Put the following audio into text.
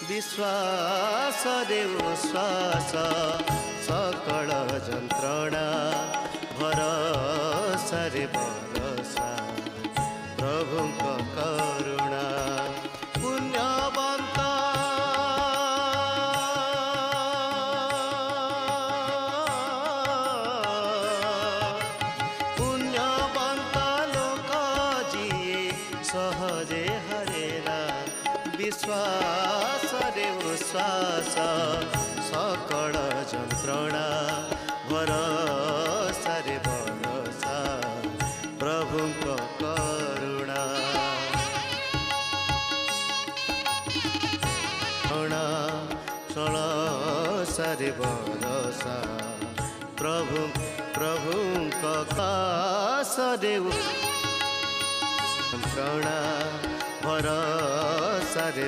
विश्वास रे उश्वास सकल जंत्रणा भरोसा रे भरोसा प्रभु करुणा पुण्यवंत पुण्यवंत लोक जिए सहजे हरेला विश्वास रे उश्वास सकल जंत्रणा भरोसा रे भरोसा प्रभु करुणा रे भरोसा प्रभु कास रे जंत्रणा भरोसा रे